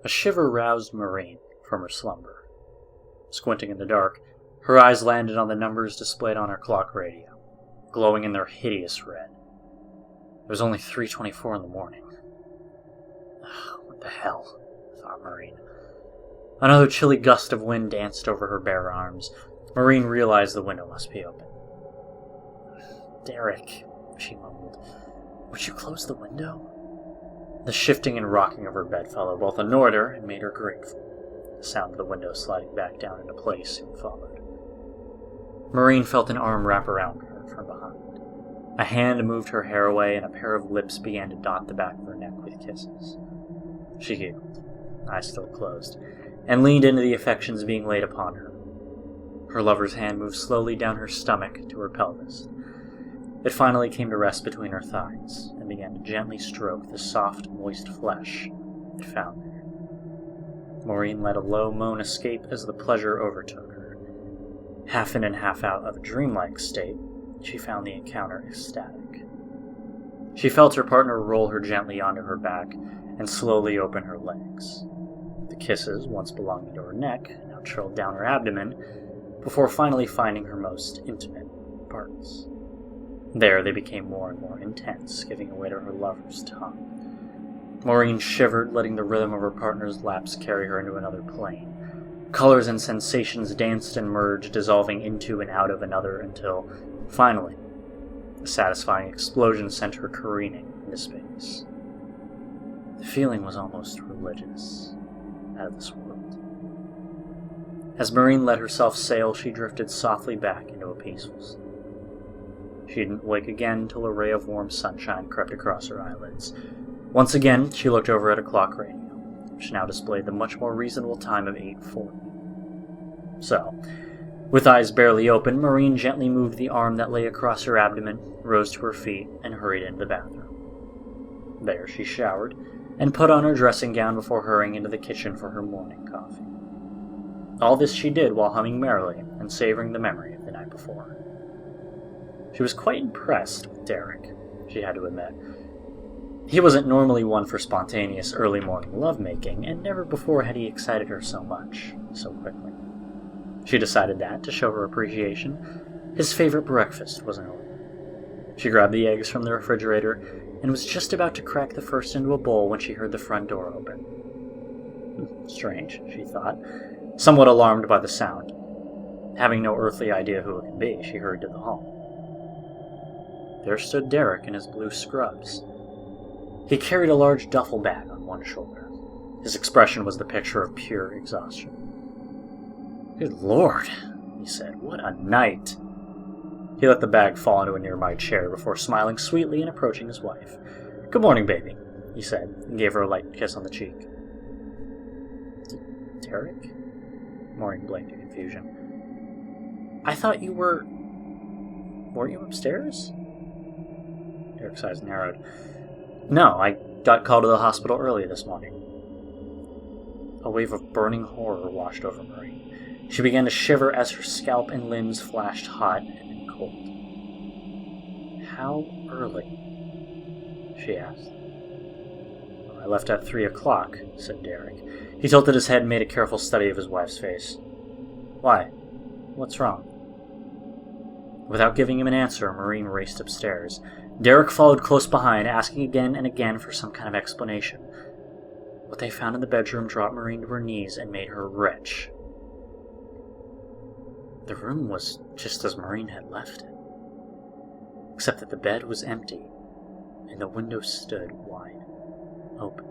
A shiver roused Maureen from her slumber. Squinting in the dark, her eyes landed on the numbers displayed on her clock radio, glowing in their hideous red. It was only 3:24 in the morning. What the hell, thought Maureen. Another chilly gust of wind danced over her bare arms. Maureen realized the window must be open. "Derek," she mumbled, "would you close the window?" The shifting and rocking of her bedfellow both annoyed her and made her grateful. The sound of the window sliding back down into place soon followed. Maureen felt an arm wrap around her from behind. A hand moved her hair away, and a pair of lips began to dot the back of her neck with kisses. She giggled, eyes still closed, and leaned into the affections being laid upon her. Her lover's hand moved slowly down her stomach to her pelvis. It finally came to rest between her thighs, and began to gently stroke the soft, moist flesh it found there. Maureen let a low moan escape as the pleasure overtook her. Half in and half out of a dreamlike state, she found the encounter ecstatic. She felt her partner roll her gently onto her back and slowly open her legs. The kisses, once belonging to her neck, now trailed down her abdomen, before finally finding her most intimate parts. There they became more and more intense, giving way to her lover's tongue. Maureen shivered, letting the rhythm of her partner's laps carry her into another plane. Colors and sensations danced and merged, dissolving into and out of another until, finally, a satisfying explosion sent her careening into space. The feeling was almost religious, out of this world. As Maureen let herself sail, she drifted softly back into a peaceful sleep. She didn't wake again till a ray of warm sunshine crept across her eyelids. Once again, she looked over at a clock radio, which now displayed the much more reasonable time of 8:40. So, with eyes barely open, Maureen gently moved the arm that lay across her abdomen, rose to her feet, and hurried into the bathroom. There she showered, and put on her dressing gown before hurrying into the kitchen for her morning coffee. All this she did while humming merrily and savoring the memory of the night before. She was quite impressed with Derek, she had to admit. He wasn't normally one for spontaneous early morning lovemaking, and never before had he excited her so much, so quickly. She decided that, to show her appreciation, his favorite breakfast was in order. She grabbed the eggs from the refrigerator and was just about to crack the first into a bowl when she heard the front door open. Strange, she thought, somewhat alarmed by the sound. Having no earthly idea who it could be, she hurried to the hall. There stood Derek in his blue scrubs. He carried a large duffel bag on one shoulder. His expression was the picture of pure exhaustion. "Good Lord," he said, "what a night!" He let the bag fall into a nearby chair before smiling sweetly and approaching his wife. "Good morning, baby," he said, and gave her a light kiss on the cheek. "Derek?" Maureen blinked in confusion. "I thought you were... Weren't you upstairs?" Derek's eyes narrowed. "No, I got called to the hospital early this morning." A wave of burning horror washed over Maureen. She began to shiver as her scalp and limbs flashed hot and then cold. "How early?" she asked. "I left at 3 o'clock, said Derek. He tilted his head and made a careful study of his wife's face. "Why? What's wrong?" Without giving him an answer, Maureen raced upstairs. Derek followed close behind, asking again and again for some kind of explanation. What they found in the bedroom dropped Maureen to her knees and made her retch. The room was just as Maureen had left it, except that the bed was empty and the window stood wide open.